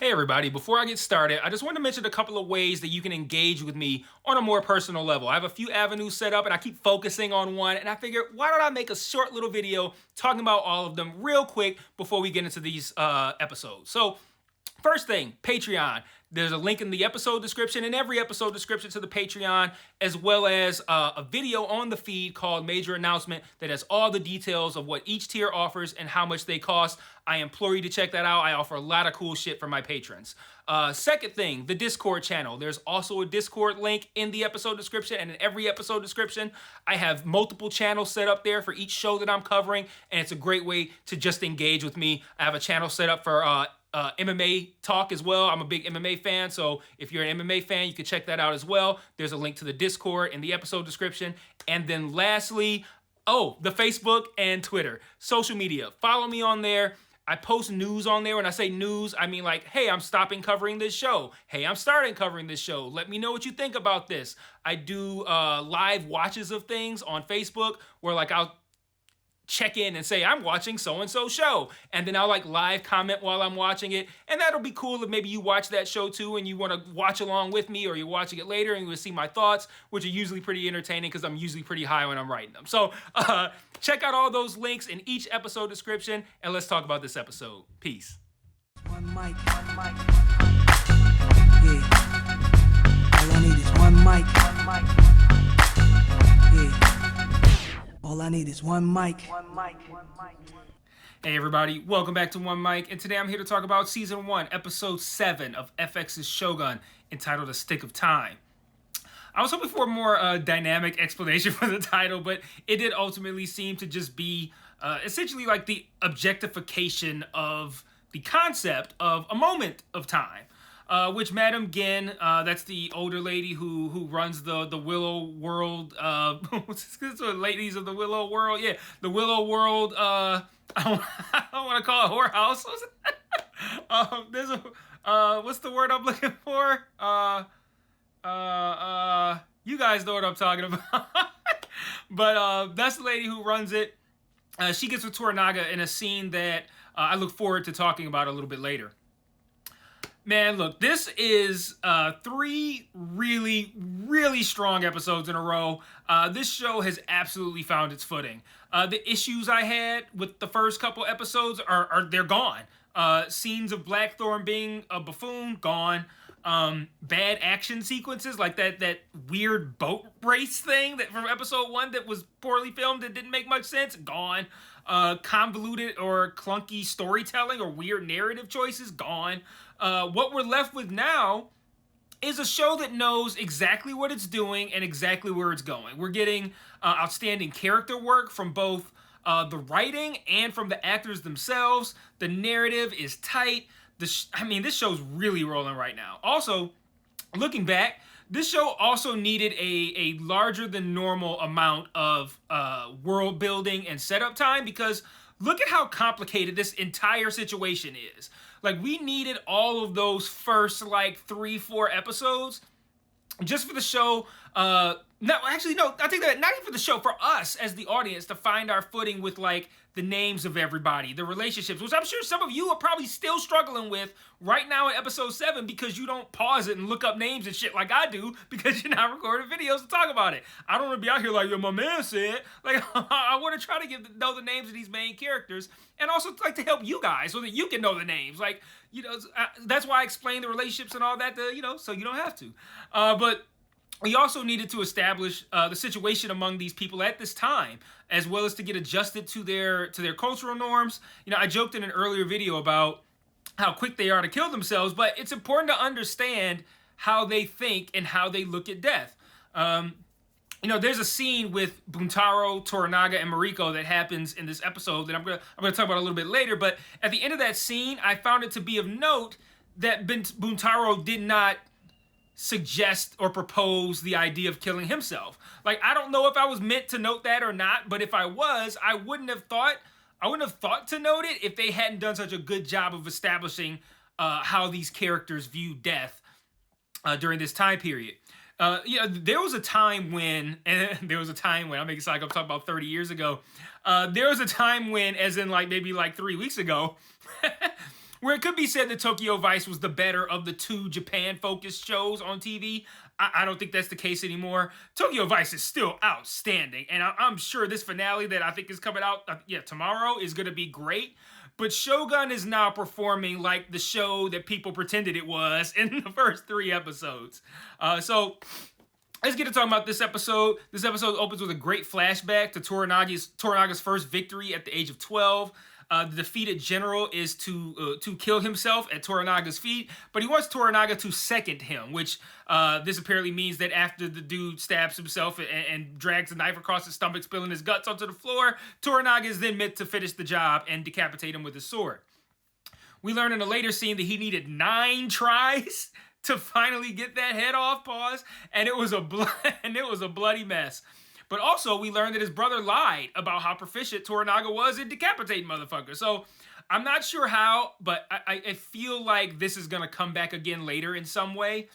Hey everybody, before I get started, I just want to mention a couple of ways that you can engage with me on a more personal level. I have a few avenues set up and I keep focusing on one, and I figured, why don't I make a short little video talking about all of them real quick before we get into these episodes. So first thing, Patreon. There's a link in the episode description and every episode description to the Patreon, as well as a video on the feed called Major Announcement that has all the details of what each tier offers and how much they cost. I implore you to check that out. I offer a lot of cool shit for my patrons. Second thing, the Discord channel. There's also a Discord link in the episode description and in every episode description. I have multiple channels set up there for each show that I'm covering, and it's a great way to just engage with me. I have a channel set up for MMA talk as well. I'm a big MMA fan, so if you're an MMA fan, you can check that out as well. There's a link to the Discord in the episode description. And then lastly, the Facebook and Twitter. Social media. Follow me on there. I post news on there. When I say news, I mean like, hey, I'm stopping covering this show. Hey, I'm starting covering this show. Let me know what you think about this. I do live watches of things on Facebook where like I'll check in and say, I'm watching so-and-so show. And then I'll like live comment while I'm watching it. And that'll be cool if maybe you watch that show too and you want to watch along with me, or you're watching it later and you will see my thoughts, which are usually pretty entertaining because I'm usually pretty high when I'm writing them. So check out all those links in each episode description, and let's talk about this episode. Peace. One mic. Yeah. All I need is one mic. Yeah. All I need is one mic. Hey everybody, welcome back to One Mic, and today I'm here to talk about Season 1, Episode 7 of FX's Shogun, entitled A Stick of Time. I was hoping for a more dynamic explanation for the title, but it did ultimately seem to just be essentially like the objectification of the concept of a moment of time. Which Madame Gin, that's the older lady who runs the Willow World, ladies of the Willow World, yeah, the Willow World, I don't want to call it whorehouse. There's a, what's the word I'm looking for? You guys know what I'm talking about. But that's the lady who runs it. She gets with Toranaga in a scene that I look forward to talking about a little bit later. Man, look, this is 3 really, really strong episodes in a row. This show has absolutely found its footing. The issues I had with the first couple episodes they're gone. Scenes of Blackthorn being a buffoon, gone. Bad action sequences like that weird boat race thing that from episode 1 that was poorly filmed and didn't make much sense, gone. Convoluted or clunky storytelling or weird narrative choices, gone. What we're left with now is a show that knows exactly what it's doing and exactly where it's going. We're getting outstanding character work from both the writing and from the actors themselves. The narrative is tight. This show's really rolling right now. Also, looking back, this show also needed a larger than normal amount of world building and setup time, because look at how complicated this entire situation is. Like, we needed all of those first, 3-4 episodes just for the show. I think that not even for the show, for us as the audience to find our footing with, the names of everybody, the relationships, which I'm sure some of you are probably still struggling with right now in episode 7 because you don't pause it and look up names and shit like I do because you're not recording videos to talk about it. I don't want to be out here like, yo, my man said. I want to try to know the names of these main characters, and also to help you guys so that you can know the names. That's why I explain the relationships and all that, so you don't have to. But we also needed to establish the situation among these people at this time, as well as to get adjusted to their cultural norms. I joked in an earlier video about how quick they are to kill themselves, but it's important to understand how they think and how they look at death. There's a scene with Buntaro, Toranaga, and Mariko that happens in this episode that I'm gonna talk about a little bit later. But at the end of that scene, I found it to be of note that Buntaro did not suggest or propose the idea of killing himself. I don't know if I was meant to note that or not, but if I was, I wouldn't have thought to note it if they hadn't done such a good job of establishing how these characters view death during this time period. There was a time when, I'm making it like I'm talking about 30 years ago. There was a time when, as in maybe 3 weeks ago, where it could be said that Tokyo Vice was the better of the two Japan-focused shows on TV, I don't think that's the case anymore. Tokyo Vice is still outstanding, and I'm sure this finale that I think is coming out tomorrow is going to be great. But Shogun is now performing like the show that people pretended it was in the first 3 episodes. So let's get to talking about this episode. This episode opens with a great flashback to Toranaga's first victory at the age of 12. The defeated general is to kill himself at Toranaga's feet, but he wants Toranaga to second him, which this apparently means that after the dude stabs himself and drags a knife across his stomach, spilling his guts onto the floor, Toranaga is then meant to finish the job and decapitate him with his sword. We learn in a later scene that he needed 9 tries to finally get that head off, and it was a bloody mess. But also, we learned that his brother lied about how proficient Toranaga was in decapitating motherfuckers. So, I'm not sure how, but I feel like this is going to come back again later in some way.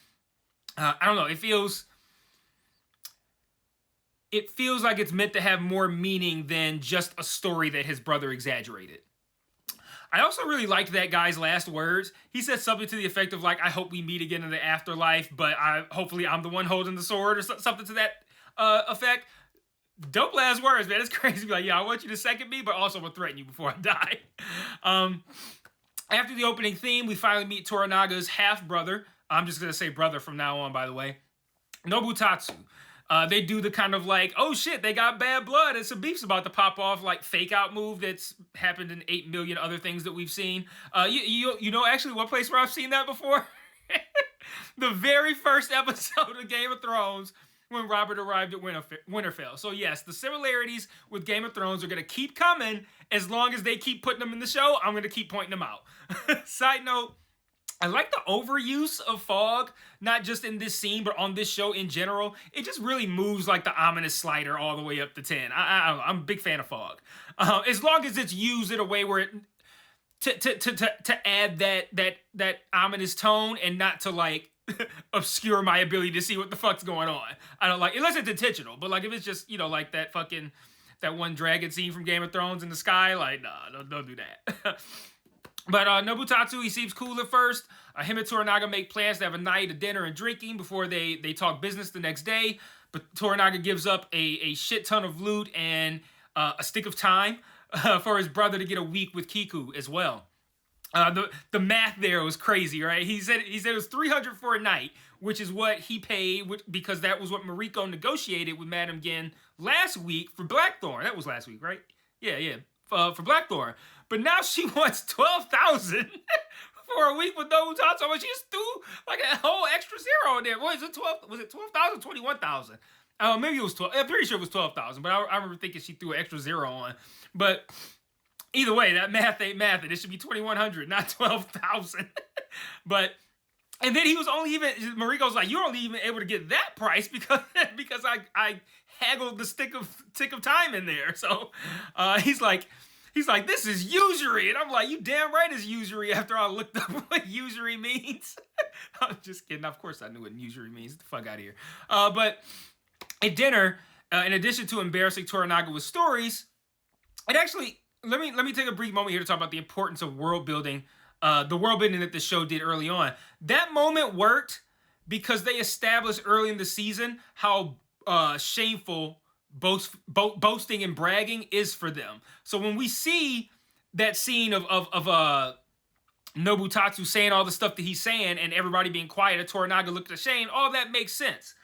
I don't know. It feels like it's meant to have more meaning than just a story that his brother exaggerated. I also really liked that guy's last words. He said something to the effect of, like, I hope we meet again in the afterlife, but hopefully I'm the one holding the sword, or something to that effect. Dope last words, man. It's crazy. Like, yeah, I want you to second me, but also I'm gonna threaten you before I die. After the opening theme, we finally meet Toranaga's half-brother. I'm just gonna say brother from now on, by the way. Nobutatsu. They do the kind of like, oh shit, they got bad blood and some beef's about to pop off, like fake out move that's happened in 8 million other things that we've seen. You know actually one place where I've seen that before? The very first episode of Game of Thrones, when Robert arrived at Winterfell. So yes, the similarities with Game of Thrones are going to keep coming as long as they keep putting them in the show. I'm going to keep pointing them out. Side note, I like the overuse of fog, not just in this scene, but on this show in general. It just really moves like the ominous slider all the way up to 10. I'm a big fan of fog. As long as it's used in a way where to add that ominous tone and not to like obscure my ability to see what the fuck's going on. I don't like, unless it's intentional, but like if it's just, like that one dragon scene from Game of Thrones in the sky, like, nah, don't do that. But Nobutatsu, he seems cool at first. Him and Toranaga make plans to have a night of dinner and drinking before they talk business the next day. But Toranaga gives up a shit ton of loot and a stick of time for his brother to get a week with Kiku as well. The math there was crazy, right? He said it was 300 for a night, which is what he paid because that was what Mariko negotiated with Madame Gen last week for Blackthorn. That was last week, right? Yeah. For Blackthorn. But now she wants 12,000 for a week with Nobutatsu. She just threw like a whole extra zero in there. What is it? 12? Was it 12,000? 21,000? Maybe it was 12. I'm pretty sure it was 12,000, but I remember thinking she threw an extra zero on. But either way, that math ain't math. It should be 2,100, not 12,000. And then he was only even, Mariko's like, you're only even able to get that price because I haggled the stick of time in there. So he's like, this is usury. And I'm like, you damn right it's usury after I looked up what usury means. I'm just kidding. Of course I knew what usury means. Get the fuck out of here. But at dinner, in addition to embarrassing Toranaga with stories, it actually, let me take a brief moment here to talk about the importance of world building. The world building that the show did early on. That moment worked because they established early in the season how shameful boasting and bragging is for them. So when we see that scene of Nobutatsu saying all the stuff that he's saying and everybody being quiet and Toranaga looking ashamed, all that makes sense.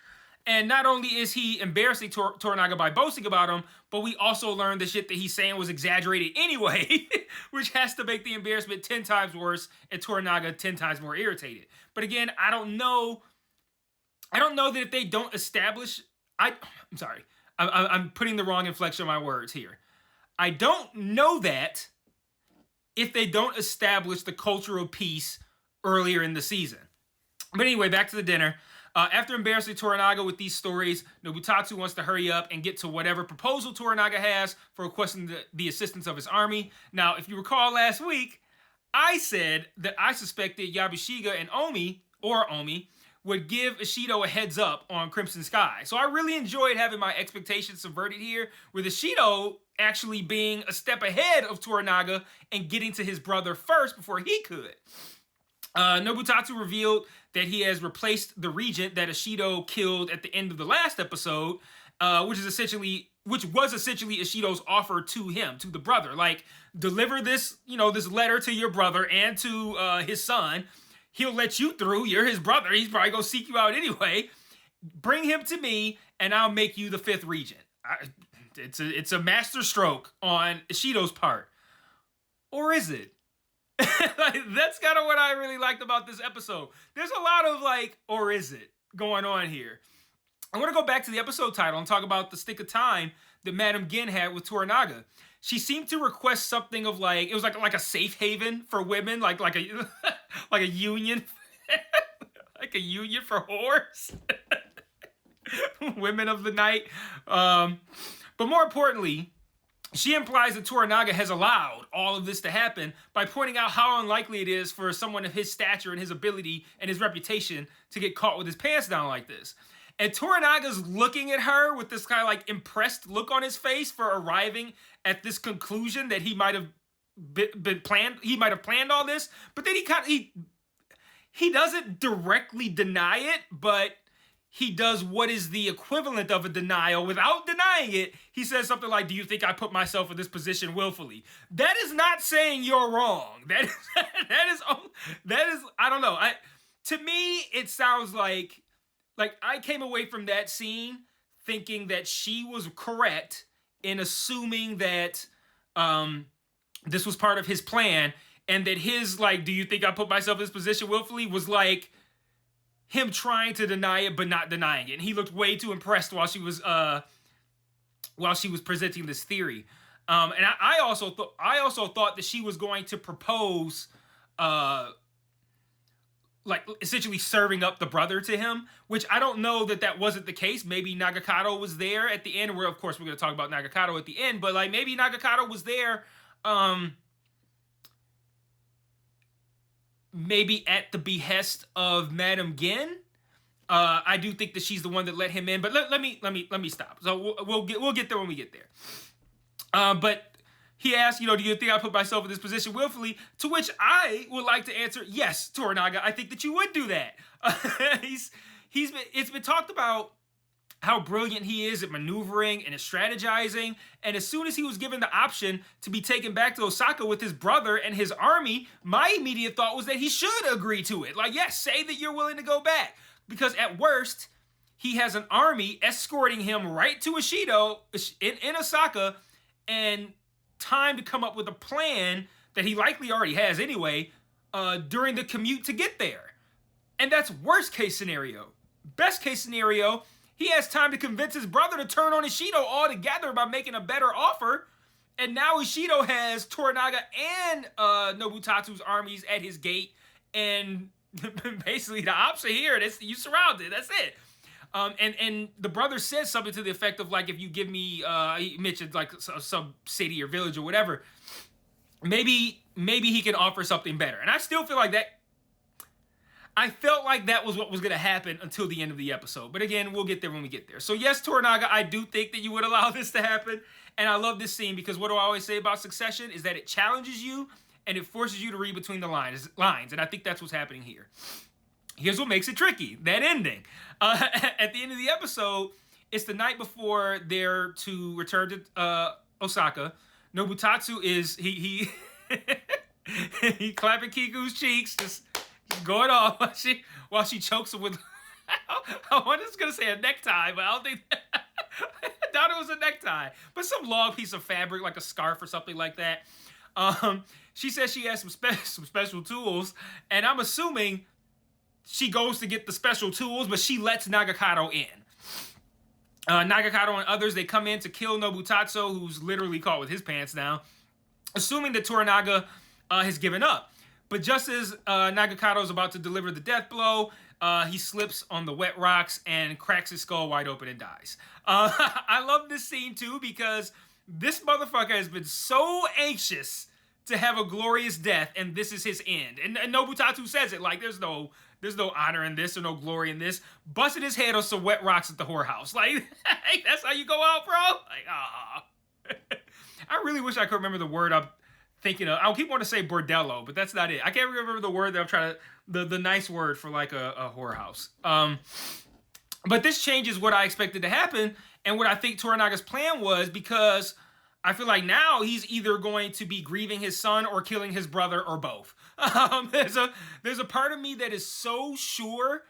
And not only is he embarrassing Toranaga by boasting about him, but we also learned the shit that he's saying was exaggerated anyway, which has to make the embarrassment 10 times worse and Toranaga 10 times more irritated. But again, I don't know that if they don't establish... I'm sorry. I'm putting the wrong inflection on my words here. I don't know that if they don't establish the cultural piece earlier in the season. But anyway, back to the dinner. After embarrassing Toranaga with these stories, Nobutatsu wants to hurry up and get to whatever proposal Toranaga has for requesting the assistance of his army. Now, if you recall last week, I said that I suspected Yabushiga and Omi would give Ishido a heads up on Crimson Sky. So I really enjoyed having my expectations subverted here, with Ishido actually being a step ahead of Toranaga and getting to his brother first before he could. Nobutatsu revealed that he has replaced the regent that Ishido killed at the end of the last episode, which was essentially Ishido's offer to him, to the brother. Like, deliver this, this letter to your brother and to his son. He'll let you through. You're his brother. He's probably gonna seek you out anyway. Bring him to me, and I'll make you the 5th regent. It's a master stroke on Ishido's part, or is it? Like, that's kind of what I really liked about this episode. There's a lot of like, or is it, going on here. I want to go back to the episode title and talk about the stick of time that Madame Gin had with Toranaga. She seemed to request something of like, it was like a safe haven for women, like a like a union, like a union for whores, women of the night. But more importantly, she implies that Toranaga has allowed all of this to happen by pointing out how unlikely it is for someone of his stature and his ability and his reputation to get caught with his pants down like this. And Toranaga's looking at her with this kind of like impressed look on his face for arriving at this conclusion that he might have been planned. He might have planned all this, but then he doesn't directly deny it, but he does what is the equivalent of a denial without denying it. He says something like, "Do you think I put myself in this position willfully?" That is not saying you're wrong. That is I don't know. To me, it sounds like I came away from that scene thinking that she was correct in assuming that this was part of his plan, and that his like, "Do you think I put myself in this position willfully?" was like him trying to deny it but not denying it. And he looked way too impressed while she was presenting this theory. And I also thought that she was going to propose like essentially serving up the brother to him, which I don't know that wasn't the case. Maybe Nagakado was there at the end. Of course we're going to talk about Nagakado at the end, but like maybe Nagakado was there maybe at the behest of Madame Gin. I do think that she's the one that let him in, but let me stop. So we'll get there when we get there. But he asked, do you think I put myself in this position willfully? To which I would like to answer, yes, Toranaga, I think that you would do that. It's been talked about how brilliant he is at maneuvering and at strategizing. And as soon as he was given the option to be taken back to Osaka with his brother and his army, my immediate thought was that he should agree to it. Like, yes, say that you're willing to go back. Because at worst, he has an army escorting him right to Ishido in Osaka, and time to come up with a plan that he likely already has anyway during the commute to get there. And that's worst case scenario. Best case scenario, he has time to convince his brother to turn on Ishido altogether by making a better offer. And now Ishido has Toranaga and Nobutatsu's armies at his gate. And basically the option here, you surrounded. That's it. And the brother says something to the effect of like, if you give me, he mentioned like some city or village or whatever, maybe he can offer something better. And I still feel like that. I felt like that was what was going to happen until the end of the episode. But again, we'll get there when we get there. So yes, Toranaga, I do think that you would allow this to happen. And I love this scene because what do I always say about Succession is that it challenges you and it forces you to read between the lines. And I think that's what's happening here. Here's what makes it tricky. That ending. At the end of the episode, it's the night before they're to return to Osaka. Nobutatsu is, he clapping Kiku's cheeks, just going off while she chokes him with, I was going to say a necktie, but I don't think, I thought it was a necktie, but some long piece of fabric, like a scarf or something like that. She says she has some special tools, and I'm assuming she goes to get the special tools, but she lets Nagakado in. Nagakado and others, they come in to kill Nobutatsu, who's literally caught with his pants down, assuming that Toranaga has given up. But just as Nagakado is about to deliver the death blow, he slips on the wet rocks and cracks his skull wide open and dies. I love this scene too because this motherfucker has been so anxious to have a glorious death, and this is his end. And Nobutatsu says it like there's no honor in this or no glory in this. Busted his head on some wet rocks at the whorehouse. Like, that's how you go out, bro? Like, I really wish I could remember the word I'm thinking of. I keep wanting to say bordello, but that's not it. I can't remember the word that I'm trying to, the nice word for like a whorehouse. But this changes what I expected to happen and what I think Toranaga's plan was, because I feel like now he's either going to be grieving his son or killing his brother or both. There's a part of me that is so sure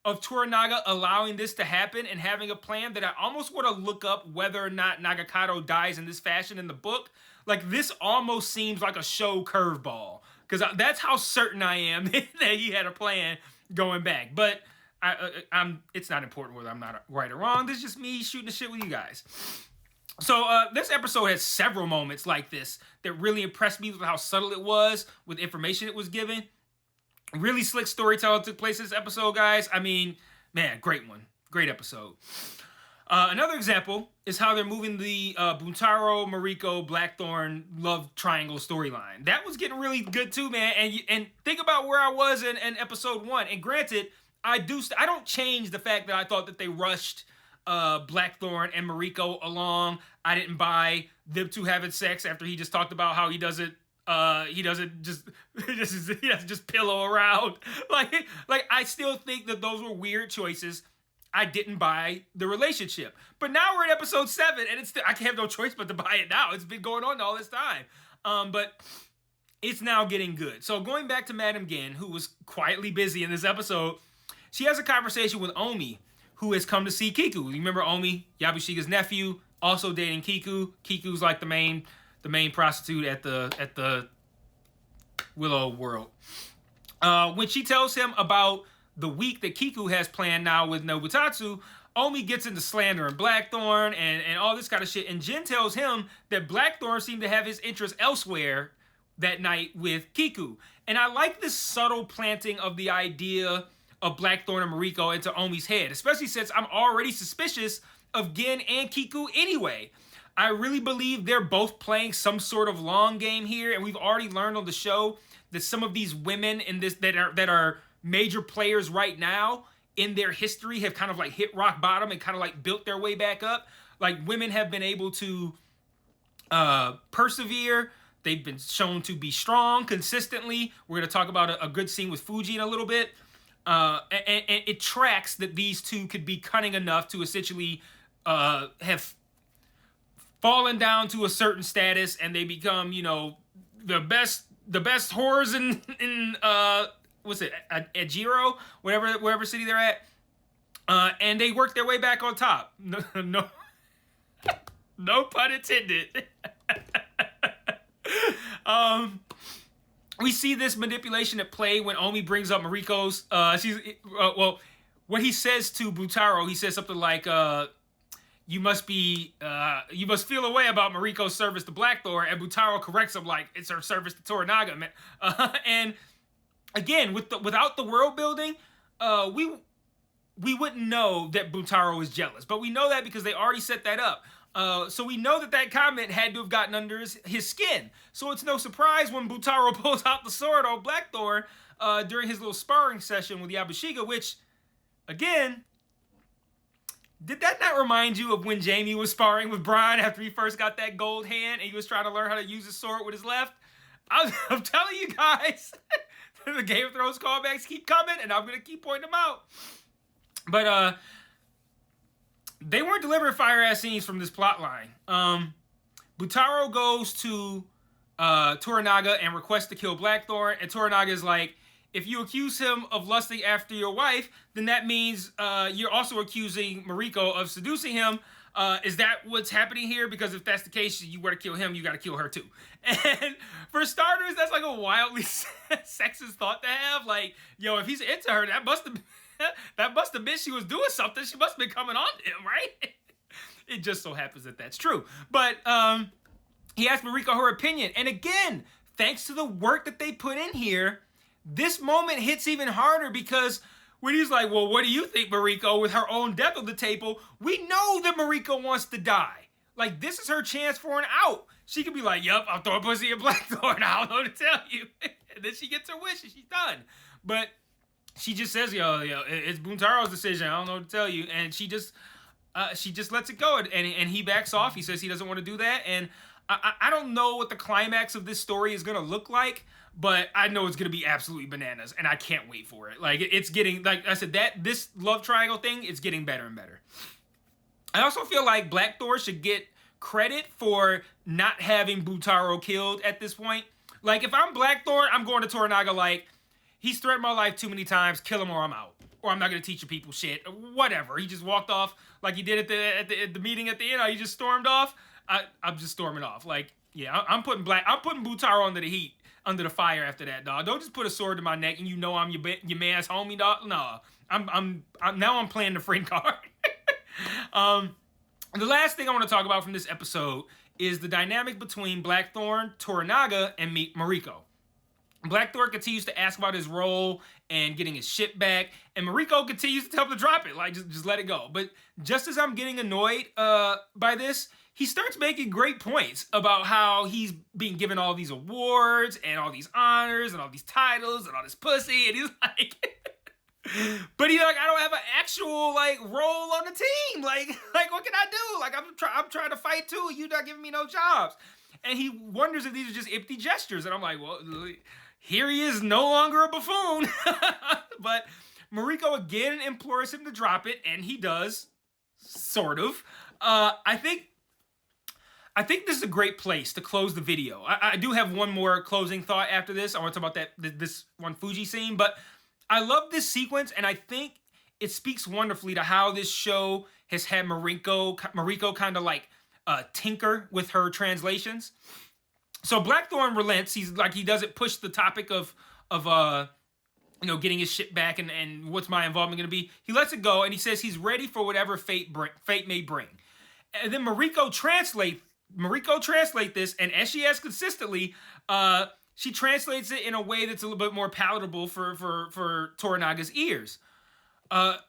of Toranaga allowing this to happen and having a plan that I almost want to look up whether or not Nagakado dies in this fashion in the book. Like, this almost seems like a show curveball, because that's how certain I am that he had a plan going back. But it's not important whether I'm not right or wrong. This is just me shooting the shit with you guys. So this episode has several moments like this that really impressed me with how subtle it was, with information it was given. Really slick storytelling took place in this episode, guys. I mean, man, great one. Great episode. Another example is how they're moving the Buntaro, Mariko, Blackthorn love triangle storyline. That was getting really good too, man. And think about where I was in episode 1. And granted, I don't change the fact that I thought that they rushed Blackthorn and Mariko along. I didn't buy them two having sex after he just talked about how he doesn't just pillow around. Like I still think that those were weird choices. I didn't buy the relationship. But now we're in episode 7 and I have no choice but to buy it now. It's been going on all this time. But it's now getting good. So going back to Madame Gen, who was quietly busy in this episode, she has a conversation with Omi, who has come to see Kiku. You remember Omi, Yabushiga's nephew, also dating Kiku. Kiku's like the main prostitute at the Willow World. When she tells him about the week that Kiku has planned now with Nobutatsu, Omi gets into slandering Blackthorn and all this kind of shit. And Jin tells him that Blackthorn seemed to have his interest elsewhere that night with Kiku. And I like this subtle planting of the idea of Blackthorn and Mariko into Omi's head, especially since I'm already suspicious of Gen and Kiku anyway. I really believe they're both playing some sort of long game here, and we've already learned on the show that some of these women in this that are major players right now in their history have kind of like hit rock bottom and kind of like built their way back up. Like, women have been able to persevere. They've been shown to be strong consistently. We're going to talk about a good scene with Fuji in a little bit. And it tracks that these two could be cunning enough to essentially have fallen down to a certain status, and they become, the best the whores in what's it, Ajiro, whatever city they're at, and they work their way back on top. No pun intended. We see this manipulation at play when Omi brings up Mariko's. What he says to Butaro, he says something like, "You must feel a way about Mariko's service to Blackthorn," and Butaro corrects him like it's her service to Toranaga, man. And again, without the world building, we wouldn't know that Butaro is jealous, but we know that because they already set that up. So we know that comment had to have gotten under his skin. So it's no surprise when Butaro pulls out the sword on Blackthorn during his little sparring session with Yabushiga, which, again, did that not remind you of when Jamie was sparring with Brian after he first got that gold hand and he was trying to learn how to use his sword with his left? I'm telling you guys, the Game of Thrones callbacks keep coming, and I'm going to keep pointing them out. But, they weren't delivering fire-ass scenes from this plot line. Butaro goes to Toranaga and requests to kill Blackthorn, and Toranaga is like, if you accuse him of lusting after your wife, then that means you're also accusing Mariko of seducing him. Is that what's happening here? Because if that's the case, you were to kill him, you got to kill her too. And for starters, that's like a wildly sexist thought to have. Like, yo, if he's into her, that must have been she was doing something. She must have been coming on to him, right? It just so happens that that's true. But he asked Mariko her opinion. And again, thanks to the work that they put in here, this moment hits even harder because when he's like, well, what do you think, Mariko, with her own death on the table, we know that Mariko wants to die. Like, this is her chance for an out. She could be like, yup, I'll throw a pussy at Blackthorn. I don't know what to tell you. And then she gets her wish and she's done. But she just says, yo, it's Buntaro's decision. I don't know what to tell you. And she just lets it go. And he backs off. He says he doesn't want to do that. And I don't know what the climax of this story is gonna look like, but I know it's gonna be absolutely bananas, and I can't wait for it. Like, it's getting, like I said, this love triangle thing is getting better and better. I also feel like Blackthorn should get credit for not having Butaro killed at this point. Like, if I'm Blackthorn, I'm going to Toranaga like, he's threatened my life too many times, kill him or I'm out. Or I'm not going to teach you people shit. Whatever. He just walked off like he did at the meeting at the end. He just stormed off. I'm just storming off. Like, yeah, I'm putting Butaro under the heat, under the fire after that, dog. Don't just put a sword to my neck and you know I'm your man's homie, dog. No, I'm playing the friend card. The last thing I want to talk about from this episode is the dynamic between Blackthorn, Toranaga, and Mariko. Blackthorn continues to ask about his role and getting his ship back, and Mariko continues to tell him to drop it, like just let it go. But just as I'm getting annoyed by this, he starts making great points about how he's being given all these awards and all these honors and all these titles and all this pussy, and he's like, but he's like, I don't have an actual like role on the team. Like what can I do? Like I'm trying to fight too. You're not giving me no jobs. And he wonders if these are just empty gestures. And I'm like, well, here he is, no longer a buffoon. But Mariko again implores him to drop it, and he does, sort of. I think this is a great place to close the video. I do have one more closing thought after this. I want to talk about this one Fuji scene, but I love this sequence, and I think it speaks wonderfully to how this show has had Mariko kind of like tinker with her translations. So Blackthorn relents. He's like, he doesn't push the topic of getting his ship back and what's my involvement going to be. He lets it go, and he says he's ready for whatever fate may bring. And then Mariko translate this, and as she has consistently, she translates it in a way that's a little bit more palatable for Toranaga's ears.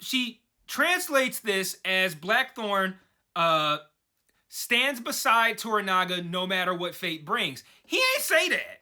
She translates this as Blackthorn stands beside Toranaga no matter what fate brings. He ain't say that.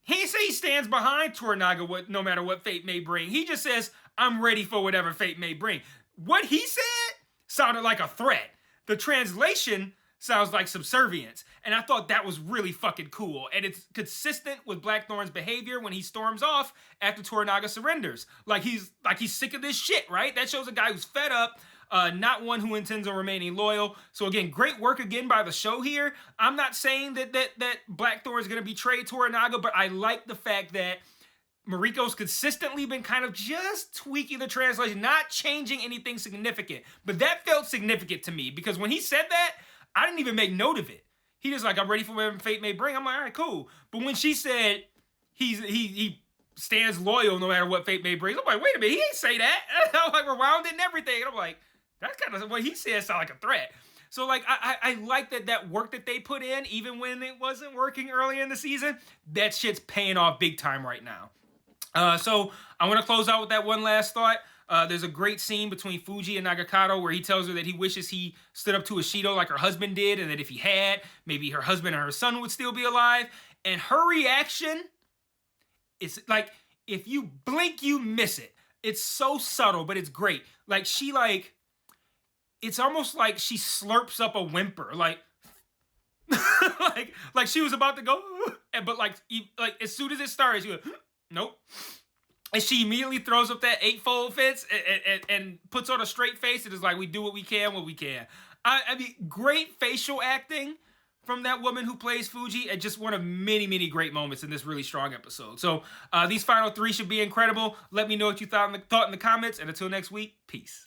He ain't say he stands behind Toranaga no matter what fate may bring. He just says, I'm ready for whatever fate may bring. What he said sounded like a threat. The translation sounds like subservience. And I thought that was really fucking cool. And it's consistent with Blackthorn's behavior when he storms off after Toranaga surrenders. Like he's sick of this shit, right? That shows a guy who's fed up, not one who intends on remaining loyal. So again, great work again by the show here. I'm not saying that Blackthorn is going to betray Toranaga, but I like the fact that Mariko's consistently been kind of just tweaking the translation, not changing anything significant. But that felt significant to me because when he said that, I didn't even make note of it. He just like, I'm ready for whatever fate may bring. I'm like, all right, cool. But when she said he stands loyal no matter what fate may bring, I'm like, wait a minute, he ain't say that. I'm like, rewound it and everything. And I'm like, that's kind of what he said sound like a threat. So like, I like that work that they put in, even when it wasn't working earlier in the season, that shit's paying off big time right now. So I want to close out with that one last thought. There's a great scene between Fuji and Nagakado where he tells her that he wishes he stood up to Ishido like her husband did, and that if he had, maybe her husband and her son would still be alive. And her reaction, it's like, if you blink, you miss it. It's so subtle, but it's great. Like, it's almost like she slurps up a whimper, like she was about to go, but like as soon as it started, she goes, nope. And she immediately throws up that eightfold fence and puts on a straight face and is like, we do what we can. I mean, great facial acting from that woman who plays Fuji, and just one of many, many great moments in this really strong episode. So these final three should be incredible. Let me know what you thought in the comments, and until next week, peace.